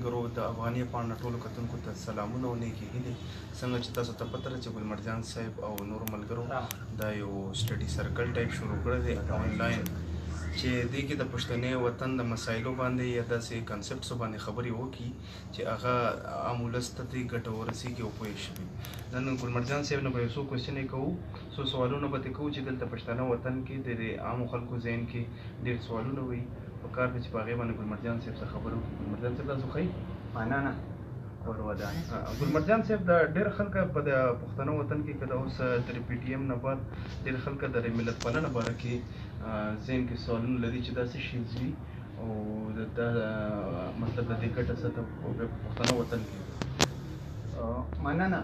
ملګرو د افغاني پاڼه ټولو کتونکو ته سلامونه او نیکې هیلې. څنګه چې تاسو ته پته ده چې ګل مرجان صاحب او نورو ملګرو دا یو سټډي سرکل ټایپ شروع کړی دی آنلاین، چې دې کې د پښتني وطن د مسایلو باندې یا داسې کنسپټسو باندې خبرې وکړي چې هغه عام ولس ته ترې ګټه ورسېږي او پوه شي. نن ګل مرجان صاحب نه به یو څو کوېسچنې کوو، څو سوالونه به ترې کوو چې دلته پښتانه وطن کې د عامو خلکو ذهن کې ډېر سوالونه وي. په کار ده چې په هغې باندې ګل مرجان صاحب څه خبرې وکړو. ګل مرجان صاحب تاسو ښایي مننه ورودان. ګل مرجان صاحب د ډېر خلک په د پښتنو وطن کې که د اوس د پی ټي ایم نه بعد ډېر خلک د ملت پالنه باره کې ذهن کې سوالونه لري چې دا څه شیز وي او د مطلب د دې ګټه څه ده په پښتنو وطن کې. مننه.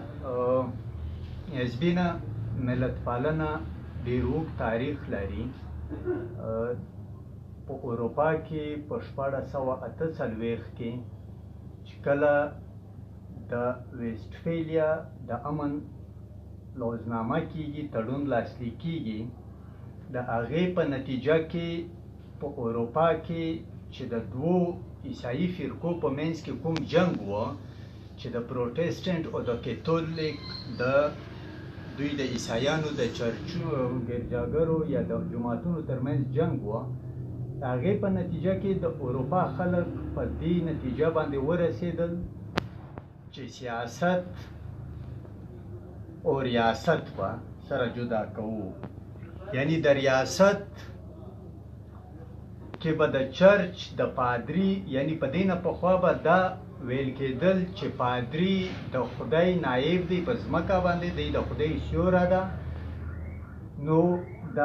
حزبینه ملت پالنه ډېر اوږد تاریخ لري. په اروپا کې په 1448 کې چې کله د ویسټفیلیا د امن لوزنامه کېږي، تړون لاسلیک کېږي، د هغې په نتیجه کې په اروپا کې چې د دوو عیسايي فرقو په منځ کې کوم جنګ و چې د پروټېسټنټ او د کیتولیک د دوی د عیسایانو د چرچو ګرجاګرو یا د جماعتونو ترمنځ جنګ و، د هغې په نتیجه کې د اروپا خلک په دې نتیجه باندې ورسېدل چې سیاست او ریاست به سره جدا کوو. یعنی د ریاست کې به د چرچ د پادري، یعنی په دې نه پخوا به دا ویل کېدل چې پادري د خدای نایب دی په ځمکه باندې، دی د خدای سیوره ده. نو د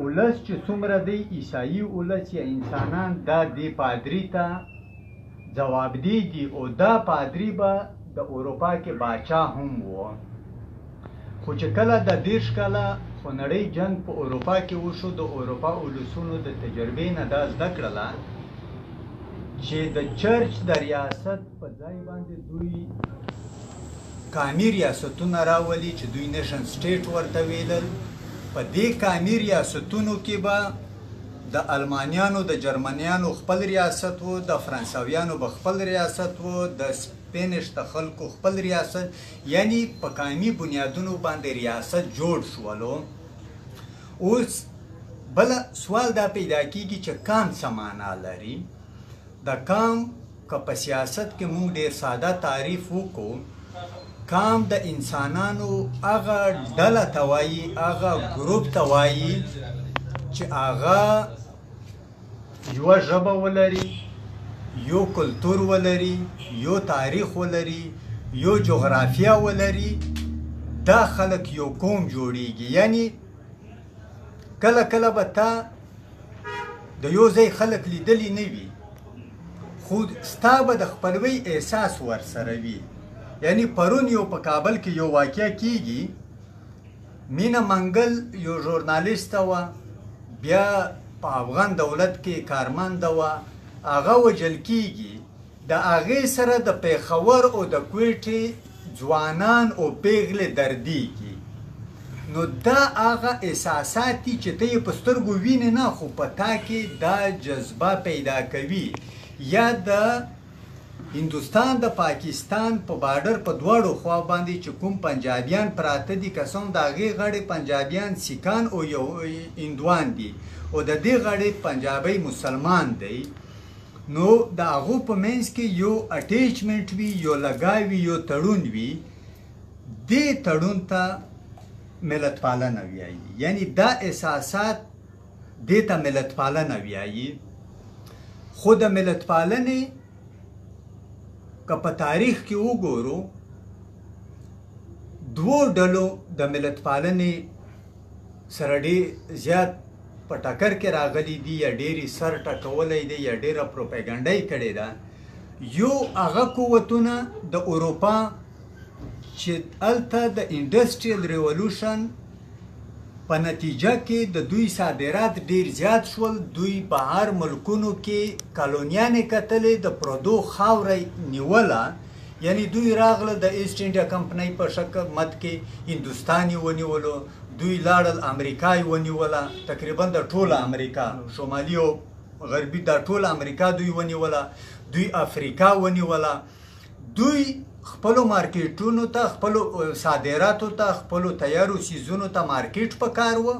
ولس چې څومره دی عیسايي ولس یا انسانان دا دی پادري ته ځوابدي دي، او دا پادري به د اروپا کې باچا هم و. خو چې کله د 30 کاله خونړی جنګ په اروپا کې وشو، د اروپا ولسونو د تجربې نه دا زده کړله چې د چرچ د ریاست په ځای باندې دوی قامي ریاستونه راولي چې دوی نیشن سټیټ ورته ویلل. په دې قامي ریاستونو کې به د المانیانو د جرمنیانو خپل ریاست و، د فرانسویانو به خپل ریاست و، د سپینش د خلکو خپل ریاست، یعنی په قامي بنیادونو باندې ریاست جوړ شولو. اوس بل سوال دا پیدا کیږي چې قام څه معنا لري. د قام که په سیاست کې موږ ډېر ساده تعریف وکړو، قام د انسانانو هغه ډله ته وایي، هغه ګروپ ته وایي چې هغه یوه ژبه ولري، یو کلتور ولري، یو تاریخ ولري، یو جغرافیه ولري. دا خلک یو قوم جوړیږي. یعنی کله کله به تا د یو ځای خلک لیدلی نه وي، خو ستا به د خپلوۍ احساس ورسره وي. یعنی پرون یو په کابل کې یو واقعه کیږي، مینا منګل یو ژورنالیسته وه، بیا په افغان دولت کې کارمنده وه، هغه وژل کیږي. د هغې سره د پېښور او د کویټې ځوانان او پیغلې دردیږي. نو دا هغه احساسات دي چې ته یې په سترګو وینې نه، خو په تا کې دا جذبه پیدا کوي. یا د هندوستان د پاکستان په بارډر په دواړو خوا باندې چې کوم پنجابیان پراته دي، قسم د هغې غاړې پنجابیان سیکان او یو هندوان دي، او د دې غاړې پنجابی مسلمان دی. نو د هغو په منځ کې یو اټیچمنټ وي، یو لګاو وي، یو تړون وي. دې تړون ته ملت پالنه وایي. یعنی دا احساسات دې ته ملت پالنه وایي. خو د ملت پالنې که په تاریخ کې وګورو، دوو ډلو د ملت پالنې سره ډېر زیات په ټکر کې راغلي دي، یا ډېرې سر ټکولی دی، یا ډېره پروپیګنډه یې کړې ده. یو هغه قوتونه د اروپا چې هلته د انډسټریل ریولوشن په نتیجه کې د دوی صادرات ډېر زیات شول. دوی بهر ملکونو کې کالونیانې کتلې، د پردو خاوره نیوله. یعنی دوی راغله د ایسټ انډیا کمپنۍ په شکل مد کې هندوستان یې ونیولو، دوی لاړل امریکا یې ونیوله، تقریبا د ټوله امریکا شمالي او غربي دا ټوله امریکا دوی ونیوله. دوی افریقا ونیوله، دوی خپلو مارکیټونو ته، خپلو صادراتو ته، خپلو تیارو سیزونو ته مارکیټ پکار و،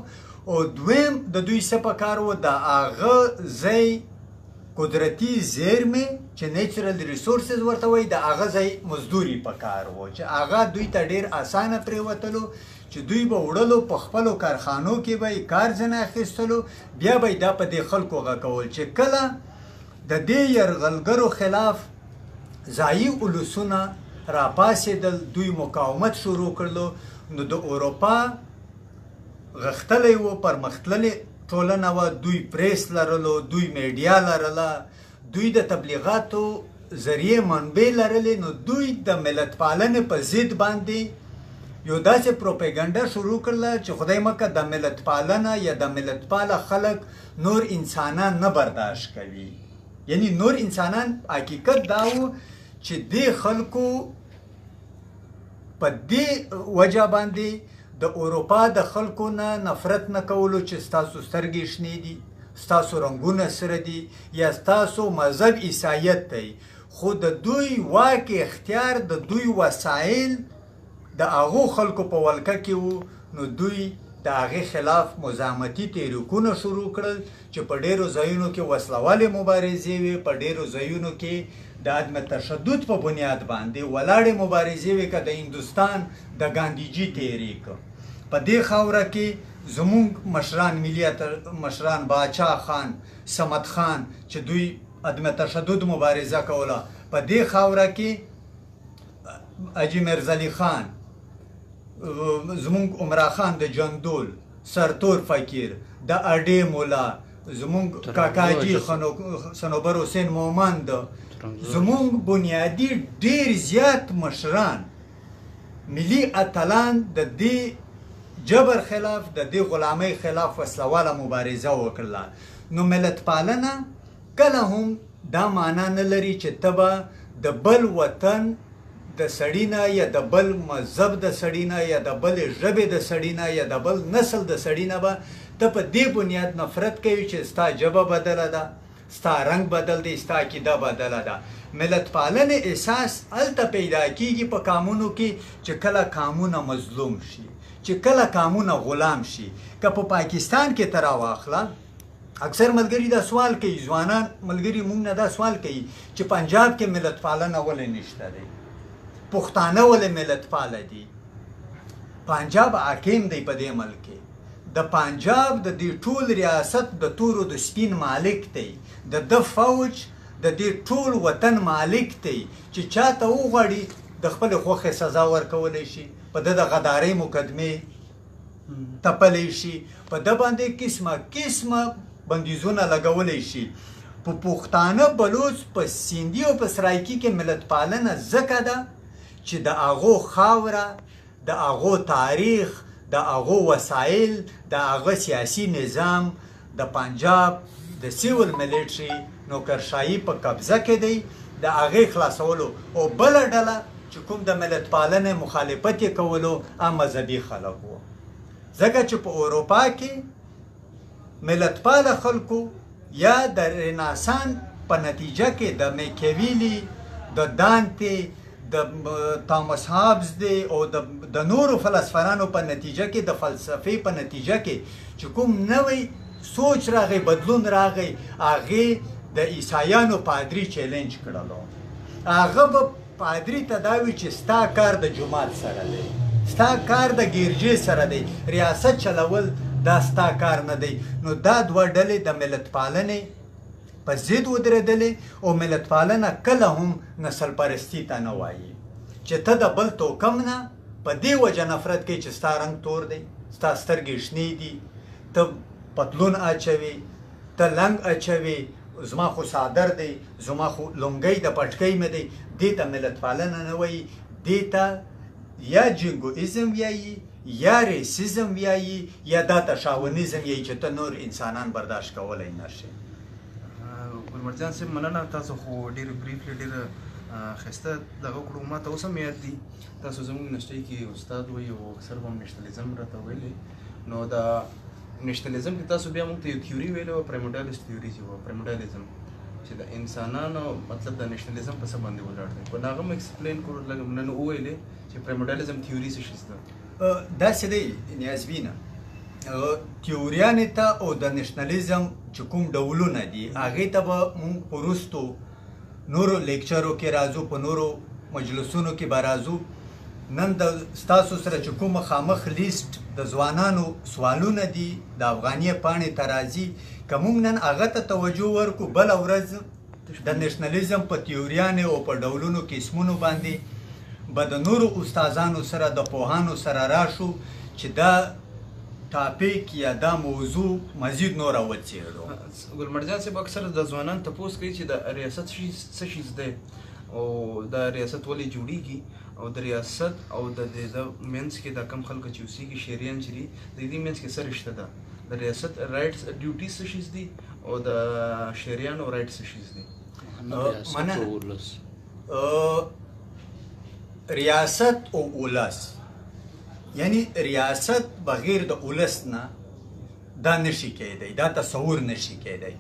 او دویم د دوی څه پکار و، د هغه ځای قدرتي زیرمې چې نیچرل ریسورسز ورته وایي، د هغه ځای مزدوري پکار و چې هغه دوی ته ډېر اسانه پرېوتلو، چې دوی به وړلو په خپلو کارخانو کې به یې کار ځنه اخیستلو، بیا به یې دا په دې خلکو غږول چې کله د دې یرغلګرو خلاف ځایي اولسونه راپاڅېدل، دوی مقاومت شروع کړلو، نو د اروپا غښتلی و، پرمختللې ټولنه وه، دوی پریس لرلو، دوی میډیا لرله، دوی د تبلیغاتو ذریعې منبع لرلې، نو دوی د ملت پالنې په ضد باندې یو داسې پروپیګنډه شروع کړله چې خدای مکه د ملت پالنه یا د ملت پاله خلک نور انسانان نه برداشت کوي. یعنی نور انسانان حقیقت دا و چې دې خلکو په دې وجه باندې د اروپا د خلکو نه نفرت نه کولو چې ستاسو سترګې شنې دي، ستاسو رنګونه سره دي، یا ستاسو مذهب عیسایت دی، خو د دوی واک اختیار، د دوی وسایل د هغو خلکو په ولکه کې وو، نو دوی د هغې خلاف مزاحمتي تحریکونه شروع کړل چې په ډېرو ځایونو کې وسلوالې مبارزې وې، په ډېرو ځایونو کې د عدم تشدد په بنیاد باندې ولاړې مبارزې وې، که د هندوستان د ګاندیجي تحریک. په دې خاوره کې زمونږ مشران، ملي مشران، باچا خان، صمد خان چې دوی عدم تشدد مبارزه کوله، په دې خاوره کې حاجي میرزعلي خان، زمونږ عمرا خان د جندول، سرتور فقیر، د اډې مولا، زمونږ کاکاجي صنوبر حسین مومند، زمونږ بنیادي ډېر زیات مشران، ملي اتلان د دې جبر خلاف، د دې غلامۍ خلاف وسلواله مبارزه وکړله. نو ملت پالنه کله هم دا معنا نه لري چې ته به د بل وطن د سړي نه، یا د بل مذهب د سړي نه، یا د بل ژبې د سړي نه، یا د بل نسل د سړي نه به ته په دې بنیاد نفرت کوي چې ستا ژبه بدله ده، ستا رنګ بدل دی، ستا عقیده بدله ده. ملت پالنې احساس هلته پیدا کیږي په قامونو کې چې کله قامونه مظلوم شي، چې کله قامونه غلام شي. که په پاکستان کې ته راواخله، اکثر ملګري دا سوال کوي، ځوانان ملګري مونږ نه دا سوال کوي چې پنجاب کې ملت پالنه ولې نشته دی، پښتانه ولې ملت پاله دي. پنجاب حاکم دی په دې ملک کې، د پنجاب د دې ټول ریاست د تورو د سپین مالک دی، د ده فوج د دې ټول وطن مالک دی، چې چاته وغواړي د خپلې خوښې سزا ورکولی شي، په ده د غدارۍ مقدمې تپلی شي، په ده باندې قسمه قسمه بندیزونه لګولی شي. په پښتانه، بلوچ، په سیندي او په سرایکي کې ملت پالنه ځکه ده چې د هغو خاوره، د هغو تاریخ، د هغو وسایل، د هغه سیاسي نظام د پنجاب د سیول ملیټري نوکرشاهي په قبضه کې دی، د هغې خلاصولو. او بله ډله چې کوم د ملت پالنې مخالفت یې کولو، هم مذهبي خلک وو. ځکه چې په اروپا کې ملت پاله خلکو یا د رنسانس په نتیجه کې د میکیویلي، د دانتې، د تامس هابز دی او د نورو فلسفرانو په نتیجه کې، د فلسفې په نتیجه کې چې کوم نوی سوچ راغی، بدلون راغی، هغې د عیسایانو پادري چیلنج کړلو. هغه به پادري ته دا وي چې ستا کار د جومات سره دی، ستا کار د ګیرجې سره دی، ریاست چلول دا ستا کار نه دی. نو دا دوه ډلې د ملت پالنې په ضد ودرېدلې، او ملت پالنه کله هم نسل پرستي ته نه وایي چې ته د بل توکم نه په دې وجه نفرت کوي چې ستا رنګ تور دی، ستا سترګې شنې دي، ته پتلون اچوي، ته لنګ اچوي، زما خو صادر دی، زما خو لونګۍ د پټکۍ مې دی. دې ته ملت پالنه نه وایي، دې ته یا جنګویزم وایي، یا ریسیزم وایي، یا دا تشاونیزم وایي چې ته نور انسانان برداشت کولی نشي. ګلمرجان صاحب مننه، تاسو خو ډېر بریفلی ډېر ښایسته دغه کړو. ما ته اوس هم یاد دي تاسو زموږ یونیورسټۍ کې استاد وایي او اکثر به هم نیشنلزم راته ویلی. نو د نیشنلزم کې تاسو بیا موږ ته یو تیوري ویلې وه، پرایموډایلس تیوري چې وه، پرایموډایلزم. چې د انسانانو مطلب د نېشنلزم په څه باندې ولاړ دی. په هغه م ایکسپلین کړو لږ نن وویلې چې پرایمډالیزم تیوري څه شي ده. داسې دی نیازبینه، تیوریانې ته او د نېشنلزم چې کوم ډولونه دي هغې ته به مونږ په وروستو نورو لیکچرو کې راځو، په نورو مجلسونو کې به راځو. نن د ستاسو سره چې کوم مخامخ لیست د ځوانانو سوالونه دي د افغانیه پاڼې ته راځي، که موږ نن هغه ته توجه ورکړو، بله ورځ د نېشنلزم په تیوریانې او په ډولونو قسمونو باندې به د نورو استادانو سره د پوهانو سره راشو چې دا ټاپک یا دا موضوع مزید نوره وڅېړو. ګلمړجان صاحب اکثر د ځوانانو تپوس کوي چې د ریاست څه شیز دی او د ریاست ولې جوړیږي او د ریاست او د منځ کې د کم خلکو چې اوسېږي شهریان چې دي د دې منځ کې څه رشته ده؟ د ریاست رایټس ډیوټي څه شیز دي او د شهریانو رایټ څه شیز دي؟ ریاست او اولس، یعنی ریاست بغیر د اولس نه دا نشي کېدی، دا تصور نشي کېدی.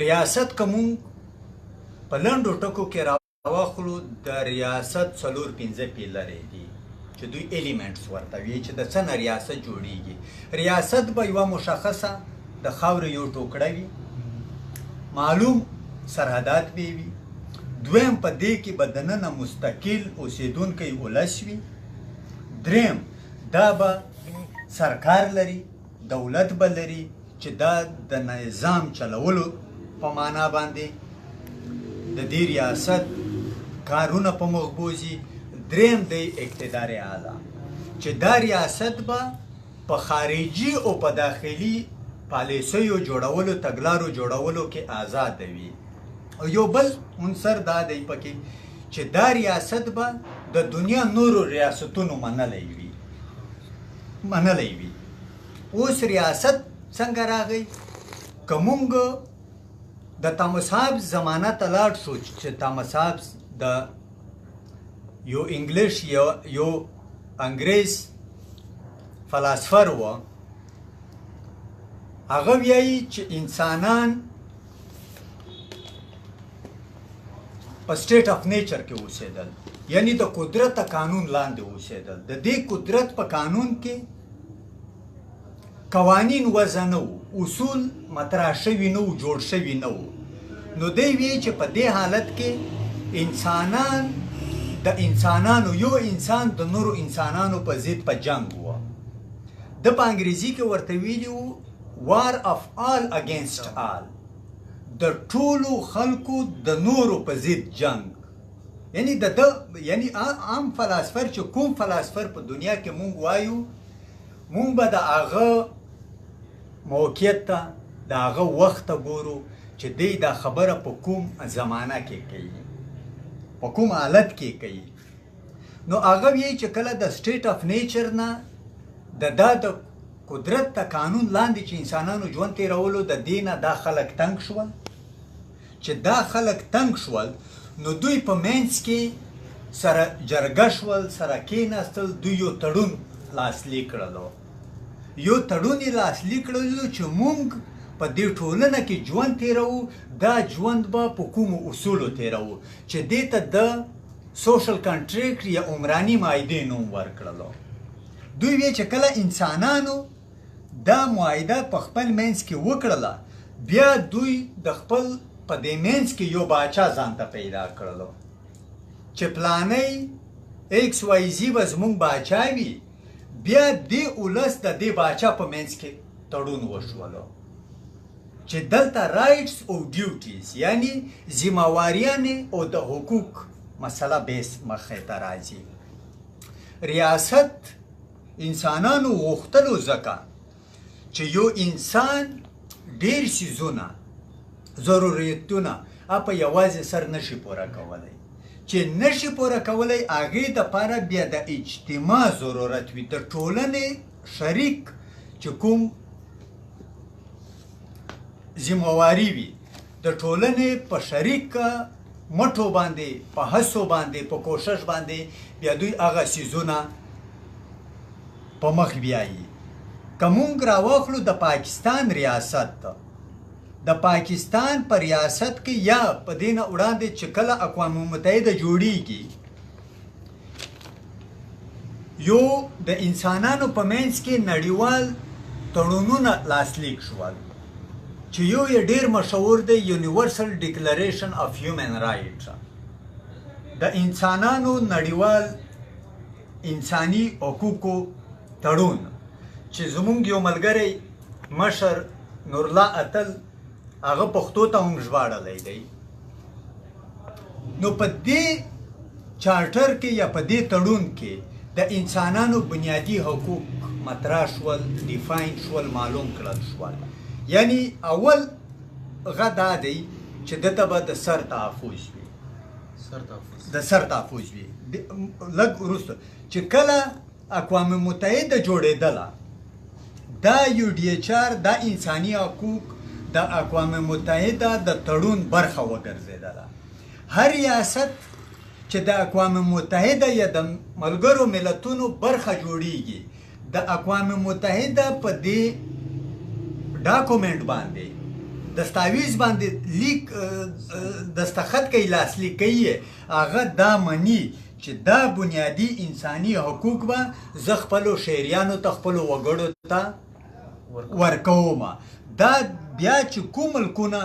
ریاست که مونږ په لنډو ټکو کې راواخلو، د ریاست 4-5 پیلرې دي چې دوی ایلیمنټس ورته وي چې د څه نه ریاست جوړیږي. ریاست به یوه مشخصه د خاورې یو ټوکړه وي، معلوم سرحدات به وي. دویم په دې کې به دننه مستقل اوسېدونکی ولس وي. دریم دا به سرکار لري، دولت به لري چې دا د نظام چلولو په معنا باندې د دې ریاست کارونه په مخ بوځي. دریم دی اقتدار اعلی چې دا ریاست به په خارجي او په داخلي پالیسیو جوړولو، تګلارو جوړولو کې آزاد وي. او یو بل عنصر دا دی پکې چې دا ریاست به د دنیا نورو ریاستونو منلی وي. اوس ریاست څنګه راغی؟ که مونږ د تامس هابز زمانه ته لاړ شو چې تامس هابز د یو انګلیش یو انګریز فلسفر و، هغه وایي چې انسانان په سټیټ اف نیچر کې اوسېدل، یعنی د قدرت قانون لاندې اوسېدل. د دې قدرت په قانون کې قوانین وضع نه وو، اصول مطرح شوي نه وو، جوړ شوي نه وو. نو دی وایي چې په دې حالت کې انسانانو یو انسان د نورو انسانانو په ضد په جنګ وو. د په انګریزي کې ورته ویلي وو وار اف آل اگینسټ آل، د ټولو خلکو د نورو په ضد جنگ. یعنی عام فلسفر چې کوم فلسفر په دنیا کې مونږ وایو، مونږ به د هغه موقعیت ته، د هغه وخت ته ګورو چې دی دا خبره په کوم زمانه کې کوي، په کوم حالت کې کوي. نو هغه وایي چې کله د سټیټ اف نیچر نه د قدرت ته قانون لاندې چې انسانانو ژوند تېرولو، د دې نه دا خلک تنګ شول. چې دا خلک تنګ شول نو دوی په منځ کې سره جرګه شول، سره کېناستل، دوی یو تړون لاسلیک کړلو. یو تړون یې لاسلیک کړلو چې مونږ په دې ټولنه کې ژوند تېروو، دا ژوند به په کومو اصولو تېروو چې دې ته د سوشل کنټریکټ یا عمراني معاهدې نوم ورکړلو. دوی وایي چې کله انسانانو دا معاهده په خپل منځ کې وکړله، بیا دوی د خپل په دې منځ کې یو باچا ځان ته پیدا کړلو چې پلانی ایکس وای زی به زمونږ باچا وي. بیا دې اولس د دې باچا په منځ کې تړون وشولو چې دلته رایټس او ډیوټیز، یعنی ذمهواریانې او د حقوق مسله بیس مخې ته راځي. ریاست انسانانو غوښتلو ځکه چې یو انسان ډېر څیزونه، ضرورتونه په یوازې سر نشي پوره کولی. چې نشي پوره کولی، هغې دپاره بیا د اجتماع ضرورت وي، د ټولنې شریک چې کوم ذمهواري وي، د ټولنې په شریک مټو باندې، په هڅو باندې، په کوشش باندې بیا دوی هغه څیزونه په مخ بیایي. که مونږ راواخلو د پاکستان ریاست، د پاکستان په ریاست کې یا په دې نه وړاندې چې کله اقوام متحده جوړیږي یو د انسانانو په منځ کې نړیوال تړونونه لاسلیک شول چې یو یې ډېر مشهور دی یونیورسل ډیکلریشن اف هیومن رایټس د انسانانو نړیوال انساني حقوقو تړون چې زمونږ یو ملګری مشر نورالله اتل هغه پښتو ته هم ژباړلی دی نو په دې چارټر کې یا په دې تړون کې د انسانانو بنیادی حقوق مطرح شول ډیفاین شول معلوم کړل شول یعنی اول غه دا دی چې دته به د سر تحفظ وي د سر تحفظ وي لږ وروسته چې کله اقوام متحده جوړېدله دا یو ډي ایچ آر دا انساني حقوق د اقوام متحده د تړون برخه وګرځېدله هر ریاست چې د اقوام متحده یا د ملګرو ملتونو برخه جوړیږي د اقوام متحده په دې ډاکومنټ باندې دستاویز باندې لیک دستخط کوي لاسلیک کوي هغه دا مني چې دا بنیادی انساني حقوق به زه خپلو شهریانو ته خپلو وګړو ته ورکوم دا بیا چې کوم ملکونه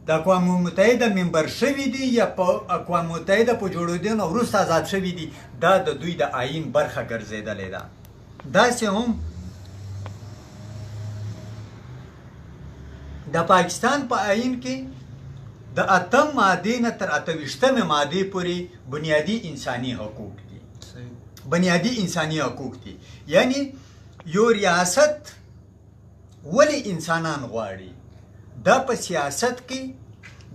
د اقوام متحده ممبر شوي دي یا په اقوام متحده په جوړېدو نه وروسته آزاد شوي دي دا د دوی د آیین برخه ګرځېدلې ده داسې هم د پاکستان په آیین کې د 8 مادې نه تر 28 مادې پورې بنیادی انساني حقوق دي بنیادی انساني حقوق دي یعنی یو ریاست ولی انسانان غواړي دا په سیاست کې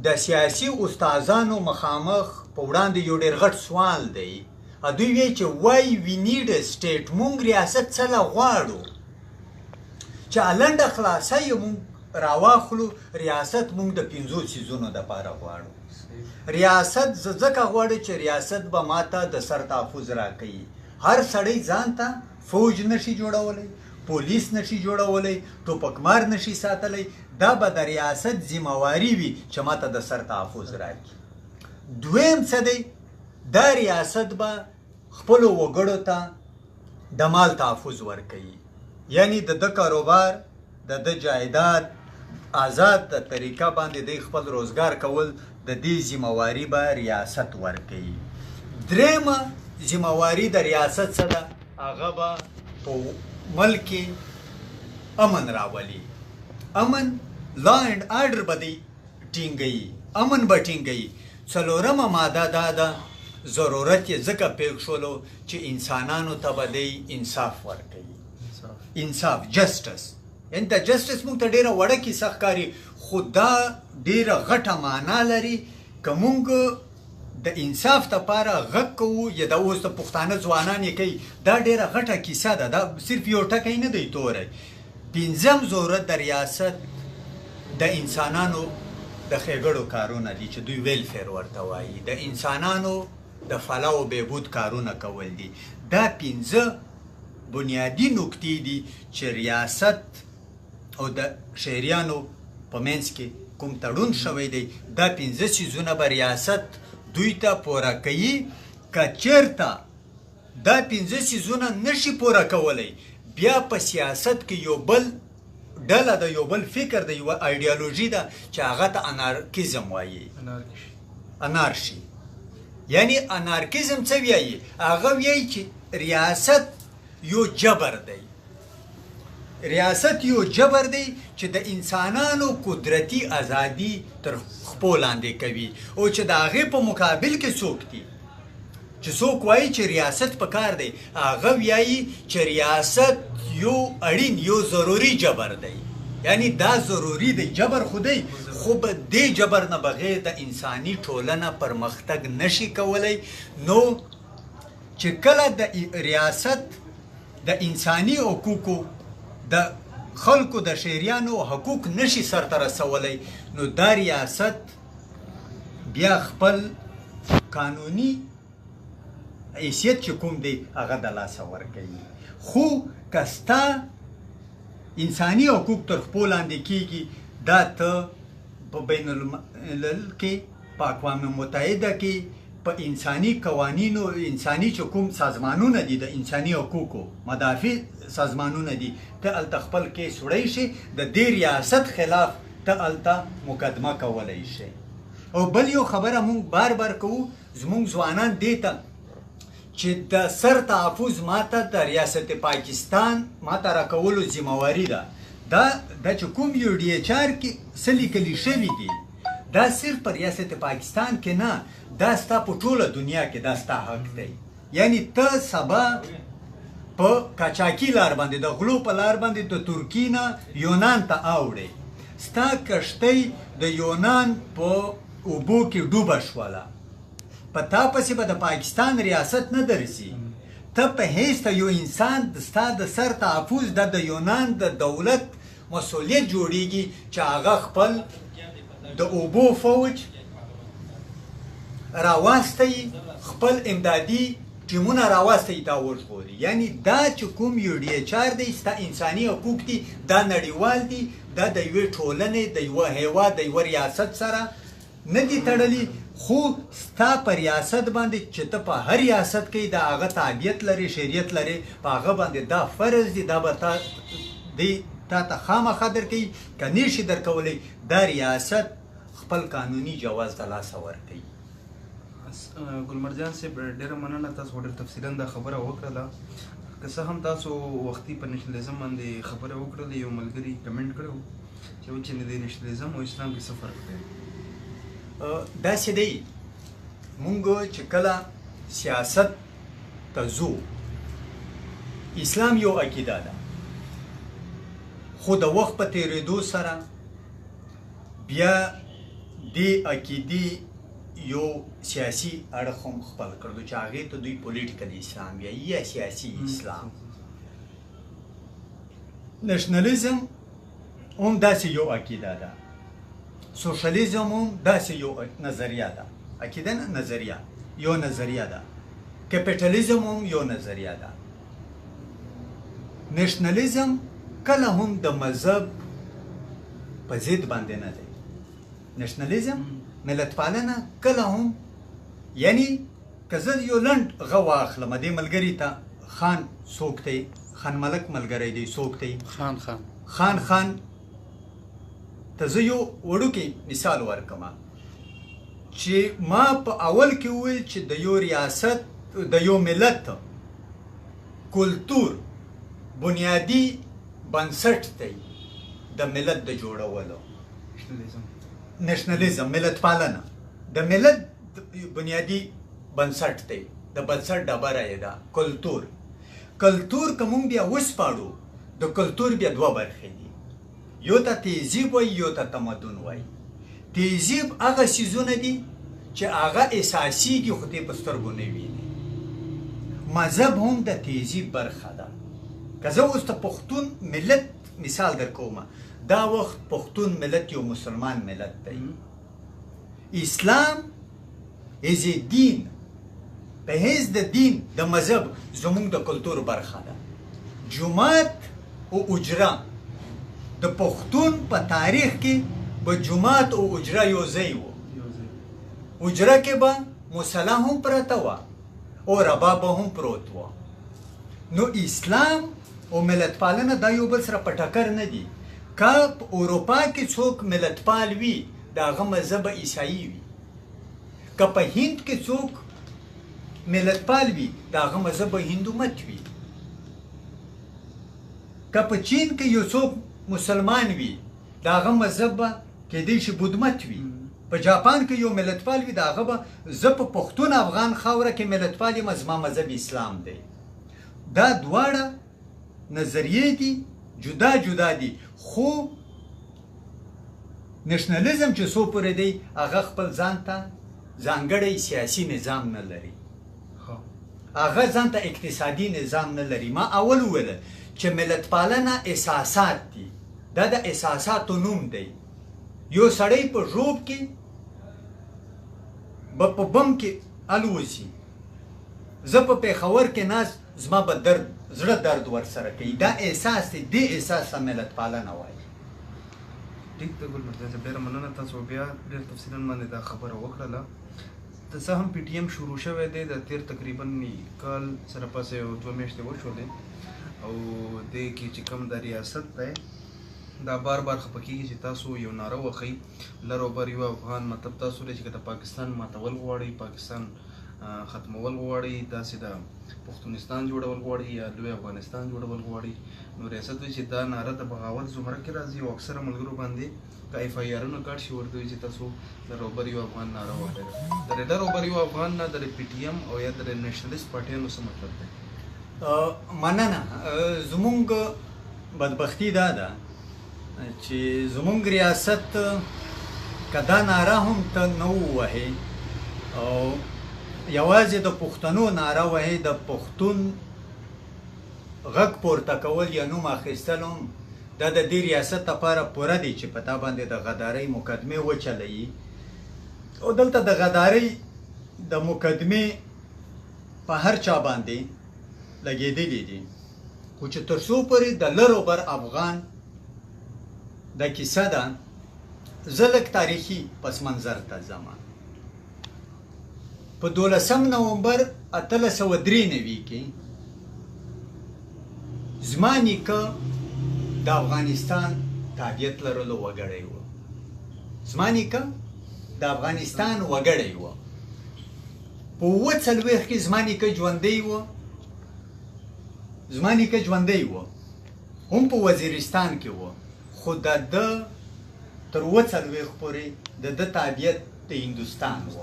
د سیاسي استادانو مخامخ په وړاندې یو ډېر غټ سوال دی دوی وایي چې وای وی نیډ ا سټیټ مونږ ریاست څه له غواړو چې لنډه خلاصه یې مونږ راواخلو ریاست مونږ د 5 سیزونو دپاره غواړو ریاست زه ځکه غواړم چې ریاست به ماته د سر تحفظ راکوي هر سړی ځان ته فوج نشي جوړولی پولیس نشي جوړولی ټوپکمار نشي ساتلی دا به د ریاست ذمہواري وي چې ماته د سر تحفظ راکړي دویم څه دی دا ریاست به خپلو وګړو ته د مال تحفظ ورکوي یعنی د ده کاروبار د ده جایداد آزاد د طریقه باندې دی خپل روزګار کول د دې ذمہواري به ریاست ورکوي درېیمه ذمہواري د ریاست څه ده هغه به په ملک امن راولي امن لا اینڈ آرډر به دی ټینګوي امن به ټینګوي څلورمه ماده دا ده ضرورت یې ځکه پېښ شولو چې انسانانو ته به دی انصاف ورکوي انصاف جسټس یعنې دا جسټس موږ ته ډېره وړه کیسه ښکاري خو دا ډېره غټه معنا لري که موږ د انصاف دپاره غږ کوو یا د اوس د پښتانه ځوانان یې کوي دا ډېره غټه کیسه ده دا صرف یو ټکی نه دی توری پنځم ضرورت د ریاست د انسانانو د ښېګړو کارونه دي چې دوی ویلفیر ورته وایي د انسانانو د فلاح و بهبود کارونه کول دي دا 15 بنیادی نکتې دي چې ریاست او د شهریانو په منځ کې کوم تړون شوی دی دا 15 څیزونه به ریاست دوی ته پوره کوي که چېرته دا 15 څیزونه نشي پوره کولی بیا په سیاست کې یو بل ډله ده یو بل فکر ده یوه ایډیالوژي ده چې هغه ته انارکیزم وایي انارشي یعنی انارکیزم څه وایي هغه وایي چې ریاست یو جبر دی ریاست یو جبر دی چې د انسانانو قدرتي ازادي تر خپو لاندې کوي او چې د هغې په مقابل کې څوک دي چې څوک وایي چې ریاست پکار دی هغه وایي چې ریاست یو اړین یو ضروري جبر دی یعنی دا ضروري دی جبر خو دی خو به دې جبر نه بغیر د انساني ټولنه پرمختګ نشي کولی نو چې کله د ریاست د انساني حقوقو د خلکو د شهریانو حقوق نشي سرته رسولی نو دا ریاست بیا خپل قانوني حیثیت چې کوم دی هغه د لاسه ورکوي خو که ستا انساني حقوق تر خپو لاندې کېږي دا ته په بین الملل کې په اقوام متحده کې په انساني قوانینو انساني چې کوم سازمانونه دي د انساني حقوقو مدافع سازمانونه دي ته هلته خپل کیس وړی شي د دې ریاست خلاف ته هلته مقدمه کولی شي. او بل یو خبره مونږ بار بار کوو زمونږ ځوانان دې ته چې د سر تحفظ ماته د ریاست پاکستان ماته راکولو ذمهواري ده دا چې کوم یو ډي ایچ آر کې څه لیکلي شوي دي دا صرف په ریاست پاکستان کې نه دا ستا په ټوله دنیا کې دا ستا حق دی. یعنی ته سبا په قاچاقي لار باندې د غلو په لار باندې د ترکیې نه یونان ته اوړې ستا کښتۍ د یونان په اوبو کې ډوبه شوله په تا پسې به د پاکستان ریاست نه درځي ته په هیڅ ته یو انسان ستا د سر تحفظ د یونان د دولت مسؤلیت جوړیږي چې هغه خپل د اوبو فوج راواستی خپل امدادي ټیمونه راواستی تا وژغوري. یعنی دا چې کوم یو ډي ایچ آر دی ستا انساني حقوق دي دا نړیوال دي دا د یوې ټولنې د یوه هیواد د یوه ریاست سره نه دي تړلي خو ستا په ریاست باندې چې ته په هر ریاست کې د هغه تابعیت لري شریعت لري په هغه باندې دا فرض دي دا به تا ته خامخا درکوي که نه شي درکولی دا ریاست خپل قانوني جواز د لاسه ورکوي. ګلمرجان صاحب ډېره مننه تاسو ډېر تفصیلا دا خبره وکړله که څه هم تاسو وختي په نشنلیزم باندې خبره وکړله یو ملګري کمنټ کړی و چې د نشنلیزم او اسلام کې څه فرق دی. داسې دی مونږ چې کله سیاست ته ځو اسلام یو عقیده ده خو د وخت په تېرېدو سره بیا دې عقیدې یو سیاسي اړخ هم خپل کړلو چې هغې ته دوی پولیټیکل اسلام یا سیاسي اسلام. نشنلیزم هم داسې یو عقیده ده سوشلیزم هم داسې یو نظریه ده عقیده نه نظریه یو نظریه ده کپیټالیزم هم یو نظریه ده. نشنلیزم کله هم د مذهب په ضد باندې نه دی. نشنلیزم ملت پالنه کله هم یعنی که زه یو لنډ غه واخلم دې ملګري ته خان څوک دی خان ملک ملګری دی څوک دی خان ته زه یو وړوکی مثال ورکم چې ما په اول کې وویل چې د یو ریاست د یو ملت کلتور بنیادی بنسټ دی د ملت د جوړولو. نشنلیزم ملت پالنه د ملت بنیادی بنسټ دی د بنسټ ډبره یې ده کلتور که موږ بیا وسپاړو د کلتور بیا دوه برخې دي یو ته تهذیب وایي یو ته تمدن وایي. تهذیب هغه څیزونه دي چې هغه اساسیږي خو ته په سترګو نه وینې. مذهب هم د تهذیب برخه ده. که زه اوس ته پښتون ملت مثال در کوم دا وخت پښتون ملت یو مسلمان ملت دی. اسلام از دین په هیڅ د دین د مذهب زمونږ د کلتور برخه ده. جومات او اجره د پښتون په تاریخ کې به جومات او اجره یو ځای و. اجره کې به مصلی هم پرته وه او رباب هم پروت و. نو اسلام او ملت پالنه دا یو بل سره په ټکر نه دي. که په اروپا کې څوک ملت پال وي د هغه مذهب عیسایي وي. که په هند کې څوک ملت پال وي د هغه مذهب هندو مت وي. که په چین کې یو څوک مسلمان وي د هغه مذهب به کیدای شي بودھ مت وي. په جاپان کې یو ملت پال وي د هغه به زه په پښتون افغان خاوره کې ملت پال یم زما مذهب اسلام دی. دا دواړه نظریې دي جدا جدا دي خو نشنلیزم چې څو پورې دی هغه خپل ځان ته ځانګړی سیاسي نظام نه لري. هغه ځان ته اقتصادي نظام نه لري. ما اول وویل چې ملت پالنه احساسات دي. دا د احساساتو نوم دی. یو سړی په ژوب کې به په بم کې الوزي. زه په پېښور کې ناست زما به درد زړه درد ورسره کوي. دا احساس دی. دې احساس ته ملت پالنه وایي. ټیک ده ګل مرجان صاحب ډېره مننه تاسو بیا ډېر تفصیلا باندې دا خبره وکړله د څه هم پی ټي ایم شروع شوی دی د تیر تقریبا کال سره پسې یو 2 میاشتې وشولې او دې کې چې کوم د ریاست دی دا بار بار خفه کېږي چې تاسو یو ناره وښئ لر او بر یو افغان مطلب تاسو دی چې که د پاکستان ماتول غواړئ پاکستان ختمول غواړئ داسې د پښتونستان جوړول غواړئ یا لوی افغانستان جوړول غواړئ نو ریاست وایي چې دا ناره د بغاوت زمره کې راځي او اکثره ملګرو باندې که اف آی آرونه کاټ شي ورته وایي چې تاسو لر او بر یو افغان ناره وکړئ د لر او بر یو افغان نه د پی ټي ایم او یا د نیشنلیست پارټیانو څه مطلب دی مننه زمونږ بدبختي دا ده چې زمونږ ریاست که دا ناره هم ته نه ووهې او یوازې د پښتنو ناره وهې د پښتون غږ پورته کول یا نوم اخیستل هم دا د دې ریاست لپاره پوره دی چې په تا باندې د غدارۍ مقدمې وچلوي او دلته د غدارۍ د مقدمې په هر چا باندې لګېدلې دي خو چې تر څو پورې د لر او بر افغان دا کیسه ده زه لږ تاریخي پس منظر ته ځم په 12 نومبر 1893 کې زما نیکه د افغانستان تابعیت لرلو وګړی و زما نیکه د افغانستان وګړی و په 40 کې زما نیکه ژوندی و زما نیکه ژوندی و هم په وزیرستان کې و خو د ده تر 40 پورې د ده تابعیت د هندوستان و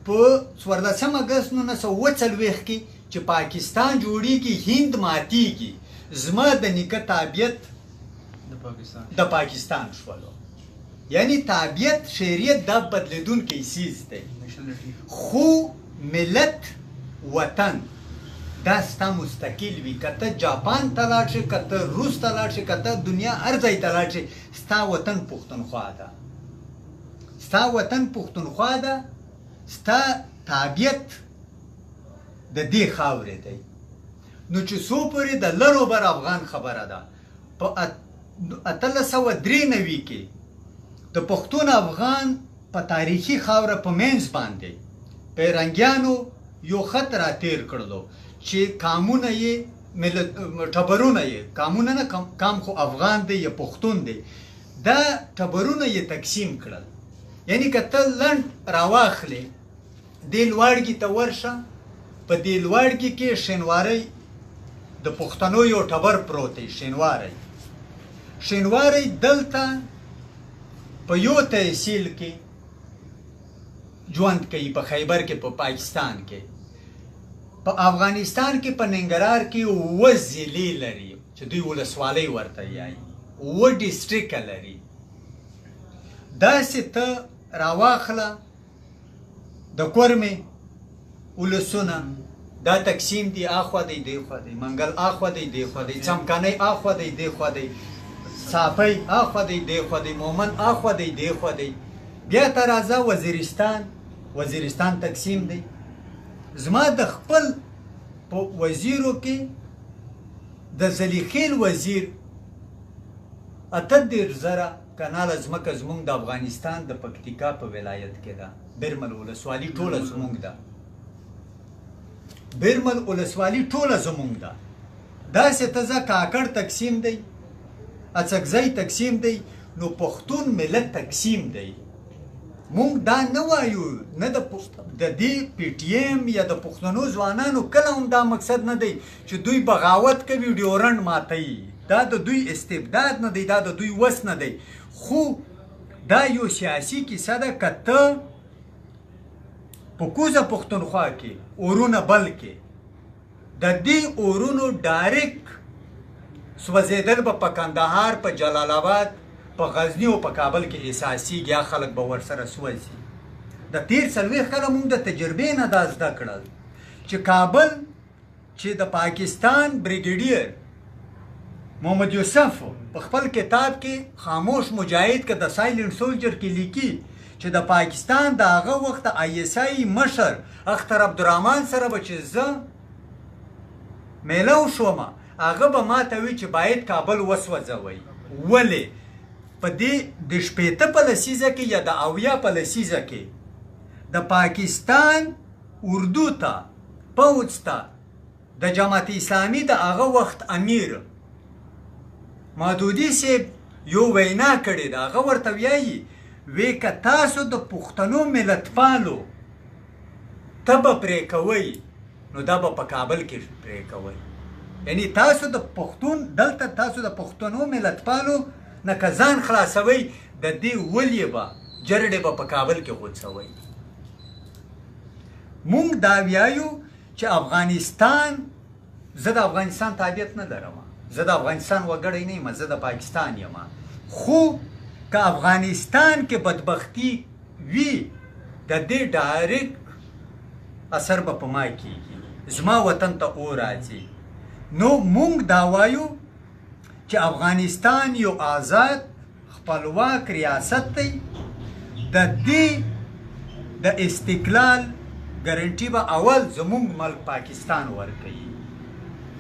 په 14 اګست 1940 کې چې پاکستان جوړیږي هند ماتیږي زما د نیکه تابعیت د پاکستان شولو یعنی تابعیت شریعت دا بدلیدونکی څیز دی خو ملت وطن دا ستا مستقل وي که ته جاپان ته لاړ شې که ته روس ته لاړ شې که ته دنیا هر ځای ته لاړ شې ستا وطن پښتونخوا ده ستا وطن پښتونخوا ده ستا تابعیت د دې خاورې دی نو چې څو پورې د لر او بر افغان خبره ده په 1893 کې د پښتون افغان په تاریخي خاوره په منځ باندې پیرنګیانو یو خط راتیر کړلو چې کامونه یې ټبرونه یې کامونه نه کام خو افغان دی یا پښتون دی دا ټبرونه یې تقسیم کړل یعنی که ته لنډ راواخلې دې لوړګي ته ورشه په دې لوړګي کې شینواری د پښتنو یو ټبر پروت دی شینواری دلته په یو تحصیل کې ژوند کوي په خیبر کې په پاکستان کې په افغانستان کې په ننګرهار کې 9 ضلعې لري چې دوی ولسوالۍ ورته یایي 9 ډسټریکټه لري داسې ته راواخله د کورمې ولسونه دا تقسیم دی اخوا دی دی خوا دی منګل اخوا دی دی خوا دی چمکانۍ اخوا دی دی خوا دی صافی اخوا دی دی خوا دی مومن اخوا دی دی خوا دی بیا ته راځه وزیرستان تقسیم دی زما د خپل په وزیرو کې د زلیخیل وزیر 38,000 کناله ځمکه زمونږ د افغانستان د پکتیکا په ولایت کې ده برمل ولسوالي ټوله زمونږ ده برمل ولسوالي ټوله زمونږ ده داسې ته ځه کاکړ تقسیم دی اڅکزی تقسیم دی نو پښتون ملت تقسیم دی مونږ دا نه وایو نه د دې پی ټي ایم یا د پښتنو ځوانانو کله هم دا مقصد نه دی چې دوی بغاوت کوي ډیورنډ ماتوي دا د دوی استبداد نه دی دا د دوی وس نه دی خو دا یو سیاسي کیسه ده که ته په کوزه پښتونخوا کې اورونه بل کې د دې اورونو ډایرکټ سوځېدل به په کندهار په جلال آباد په غزنی او په کابل کې اساسي یا خلک به ورسره سوځي د تیر 40 کاله موږ د تجربې نه دا زده کړل چې کابل چې د پاکستان بریګیډیر محمد یوسف په خپل کتاب کې خاموش مجاهد کې د سایلنت سولجر کې لیکي چې د پاکستان د هغه وخت آی اس آی مشر اختر عبدالرحمن سره به چې زه میلو شوم هغه به ما ته وی چې باید کابل وسوځوي ولې په دې د شپېته په لسیزه کې یا د اویا په لسیزه کې د پاکستان اردو ته پوځ ته د جماعت اسلامي د هغه وخت امیر مودودي صاحب یو وینا کړې ده. هغه ورته وایي وی که تاسو د پښتنو ملتپالو ته به پرې کوئ نو دا به په کابل کې پرې کوئ. یعنی تاسو د پښتون دلته تاسو د پښتنو ملتپالو نه که ځان خلاصوئ د دې ولې به جرړې به په کابل کې غوڅوئ. مونږ دا ویایو چې افغانستان زه د افغانستان تابعیت نه لرم، زه د افغانستان وګړی نه یم، زه د پاکستان یم. خو که افغانستان کې بدبختی وي د دې ډایرکټ اثر به په ما کېږي، زما وطن ته اور راځي. نو مونږ دا وایو چې افغانستان یو آزاد خپلواک ریاست دی. د دې د استقلال ګارنټي به اول زمونږ ملک پاکستان ورکوي.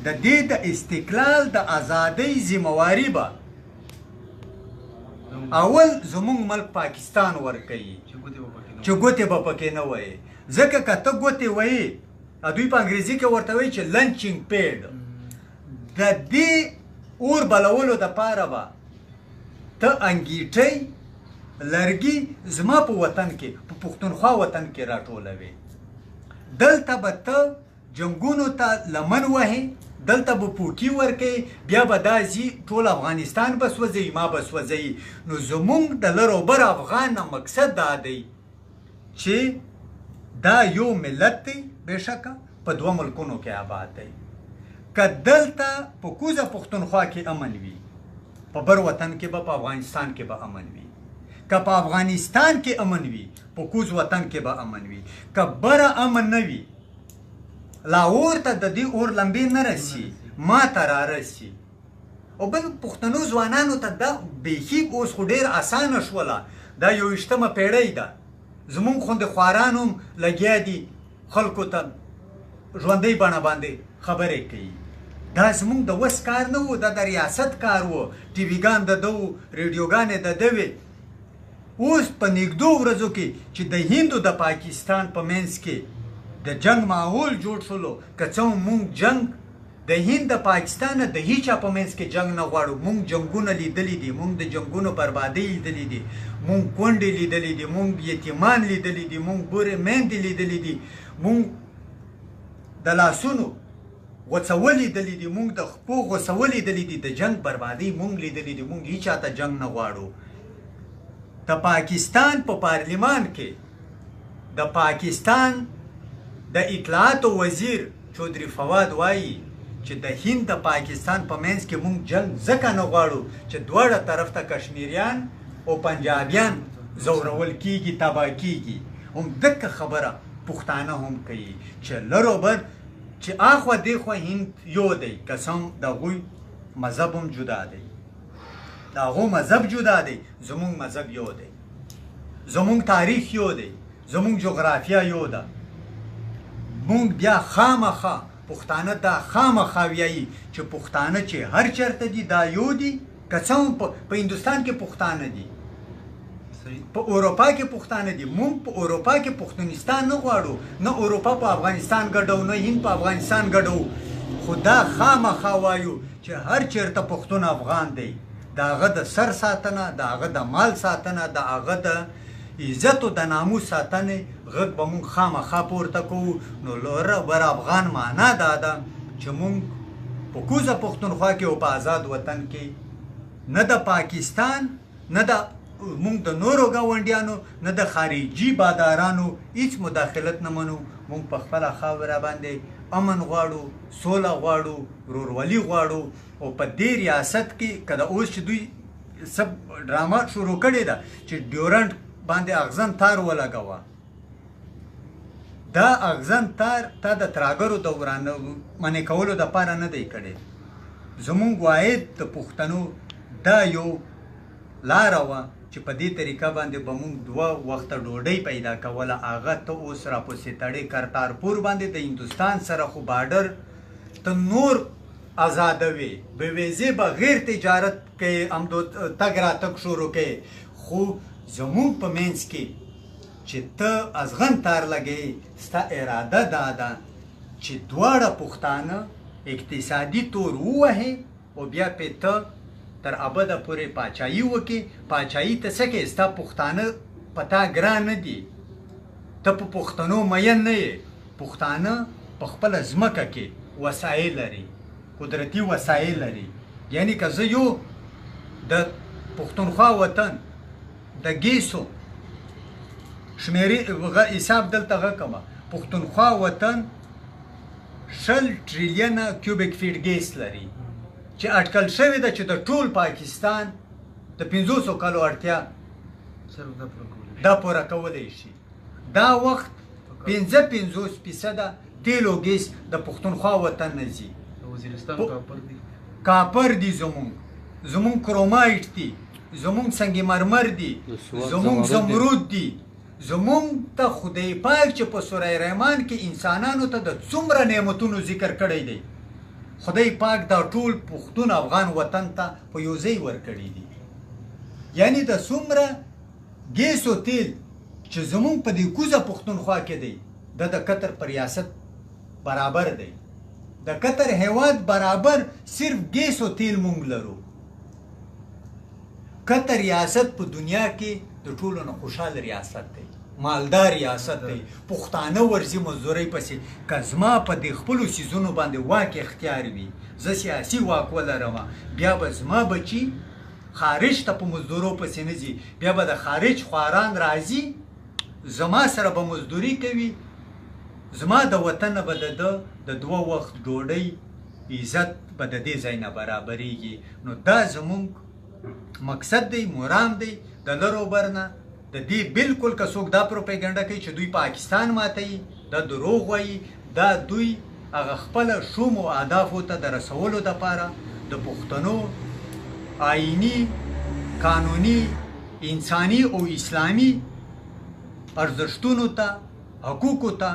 د دې د استقلال د ازادۍ ذمہواري به اول زمونږ ملک پاکستان ورکوي چې ګوتې به پکې نه وایي. ځکه که ته ګوتې وایي دوی په انګریزي کې ورته وایي چې لنچینګ پیډ، د دې اور بلولو دپاره به ته انګیټۍ لرګي زما په وطن کې په پښتونخوا وطن کې راټولوي. دلته به ته جنګونو ته لمن وهې، دلته به پوټي ورکوي، بیا به دا ځي ټول افغانستان به سوځوي، ما به سوځوي. نو زمونږ د لر او بر افغان نه مقصد دا دی چې دا یو ملت دی بېشکه په دوه ملکونو کې آباد دی. که دلته په کوزه پښتونخوا کې امن وي، په بر وطن کې به په افغانستان کې به امن وي. که په افغانستان کې امن وي، په کوز وطن کې به امن وي. که بره امن نه وي، لاهور ته د دې اور لمبې نه رسي، ما ته رارسي. او بل پښتنو ځوانانو ته دا بیخي اوس خو ډېر اسانه شوله، دا 21مه پیړۍ ده. زمونږ خوندې خواران هم لګیا دي خلکو ته ژوندۍ بڼه باندې خبرې کوي. دا زمونږ د وس کار نه و، دا د ریاست کار و. ټي ویګان د ده و، ریډیوګانې د ده وې. اوس په نږدو ورځو کې چې د هندو د پاکستان په منځ کې د جنگ ماحول جوړ شولو، که څه هم مونږ جنگ د هند د پاکستان نه د هیچا په منځ کې جنگ نه غواړو. مونږ جنګونه لیدلي دي، مونږ د جنګونو بربادۍ لیدلي دي، مونږ کونډې لیدلي دي، مونږ یتیمان لیدلي دي، مونږ بورې میندې لیدلي دي، مونږ د لاسونو غوڅول لیدلي دي، مونږ د خپو غوڅول لیدلي دي، د جنگ بربادۍ مونږ لیدلي دي. مونږ هیچا ته جنگ نه غواړو. د پاکستان په پارلیمان کې د پاکستان د اطلاعاتو وزیر چودھری فواد وایي چې د هند د پاکستان په منځ کې مونږ جنگ ځکه نه غواړو چې دواړه طرف ته کشمیریان او پنجابیان زورول کیږي، تباه کیږي. هم دغه خبره پښتانه هم کوي چې لرو بر چې اخوا دیخوا هند یو دی، قسم د هغوی مذهب هم جدا دی، د هغو مذهب جدا دی، زمونږ مذهب یو دی، زمونږ تاریخ یو دی، زمونږ جغرافیه یو ده. مونږ بیا خامخا پښتانه دا خامخا ویایي چې پښتانه چې هر چېرته دي دا یو دي. که څه هم په هندوستان کې پښتانه دي، په اروپا کې پښتانه دي. مونږ په اروپا کې پښتونستان نه غواړو، نه اروپا په افغانستان ګډو، نه هند په افغانستان ګډو. خو دا خامخا وایو چې هر چېرته پښتون افغان دی، د هغه د سر ساتنه، د هغه د مال ساتنه، د هغه د عزت او د ناموس ساتنې غږ به مونږ خامخا پورته کوو. نو لوره بر افغان معنا دا ده چې مونږ په کوزه پښتونخوا کې او په آزاد وطن کې نه د پاکستان، نه د مونږ د نورو ګاونډیانو، نه د خارجي بادارانو هیڅ مداخلت نه منو. مونږ په خپله خاوره باندې امن غواړو، سوله غواړو، ورورولي غواړو. او په دې ریاست کې که د اوس چې دوی سب ډرامه شروع کړې ده چې ډیورنټ باندې اغزن تار ولګوه، دا اغزن تار تا د تراګرو د منې کولو دپاره نه دی کړی. زمونږ واحد د پښتنو دا یو لاره وه چې په دې طریقه باندې به مونږ 2 وخته ډوډۍ پیدا کوله. هغه ته اوس راپسې تړې کرتارپور باندې د هندوستان سره خو بارډر ته نور آزادوي به ویزې به غیر تجارت کې همدو تګ راتګ شروع کوي خو زمونږ په منځ کې چې ته ازغن تار لګوې ستا اراده دا ده چې دواړه پښتانه اقتصادي تور ووهې او بیا پې ته تر ابده پورې پاچاهي وکړې پاچاهي ته څه کوې ستا پښتانه په تا ګران نه دي ته په پښتنو مین نه یې پښتانه په خپله ځمکه کې وسایل لري قدرتي وسایل لري یعنی که زه یو د پښتونخوا وطن د ګیسو شمیرې حساب دلته غکمه پښتونخوا وطن 60 ټریلیونه کیوبیک فیټ ګیس لري چې اټکل شوې ده چې د ټول پاکستان د 500 کالو اړتیا دا پوره کولی شي دا وخت 55% تیل او ګیس د پښتونخوا وطن نه ځي کاپر دي زمونږ کرومایټ دي زمونږ سنگ مرمر دي زمونږ زمرود دي زمونږ ته خدای پاک چې په سوره رحمان کې انسانانو ته د څومره نعمتونو ذکر کړی دی خدای پاک دا ټول پښتون افغان وطن ته په یو ځای ورکړي دي یعنی د څومره ګیس او تیل چې زمونږ په دې کوزه پښتونخوا کې دی د قطر په ریاست برابر دی د قطر هیواد برابر صرف ګیس او تیل مونږ لرو قطر ریاست په دنیا کې د ټولو نه خوشحال ریاست دی مالدار ریاست دی پښتانه ورځي مزدورۍ پسې که زما په دې خپلو څیزونو باندې واک اختیار وي زه سیاسي واک ولرم بیا به زما بچي خارج ته په مزدورو پسې نه ځي بیا به د خارج خواران راځي زما سره به مزدوري کوي زما د وطن به د 2 وخت ډوډۍ عزت به د دې ځای نه برابریږي نو دا زمونږ مقصد دی مرام دی د لرو برنه د دې بالکل که څوک دا پروپیګنډه کوي چې دوی پاکستان ماتوي دا دروغ وایي دا دوی هغه خپله شومو اهدافو ته د رسولو دپاره د پښتنو آئینی قانوني انساني او اسلامي ارزښتونو ته حقوقو ته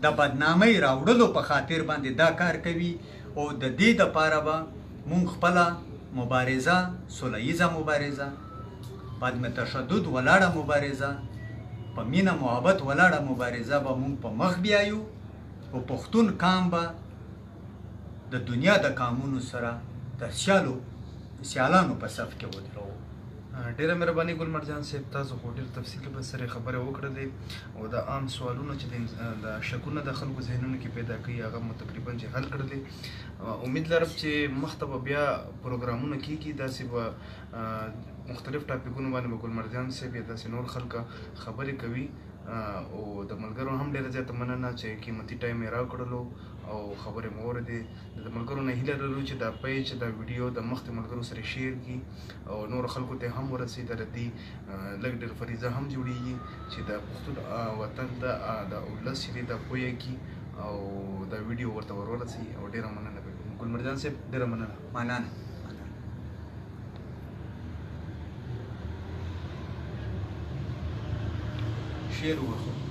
د بدنامۍ راوړلو په خاطر باندې دا کار کوي او د دې دپاره به مونږ خپله مبارزه سوله مبارزه بعد تشدد ولاړه مبارزه په مینه محبت ولاړه مبارزه به مونږ په مخ بیایو او پښتون قام به د دنیا د قامونو سره د سیالانو په صف کې ودرو ډیره مهرباني ګل مرجان صاحب تاسو خو ډیر تفصیلي په سره خبره وکړلې او د عام سوالونو چې د شکونه د خلکو ذهنونو کې پیدا کوي هغه مو تقریبا چې حل کړلې امید لرم چې مخته به بیا پروګرامونه کیږي داسې به مختلف ټاپکونو باندې به ګل مرجان صاحب یا داسې نور خلکه خبرې کوي او د ملګرو هم ډیره زیاته مننه چې قیمتي ټایم یې راکړلو او خبرې مو واورېدې د ملګرو نه هیله لرو چې دا پیج دا ویډیو د مخکې ملګرو سره شیر کړي او نور خلکو ته هم ورسي د ردي لږ ډېر فریضه هم جوړیږي چې د پښتون وطن د ولس چې دا پوهه کی او دا ویډیو ورته ورسي او ډیره مننه ګل مرجان صاحب ډیره مننه شیر وکړو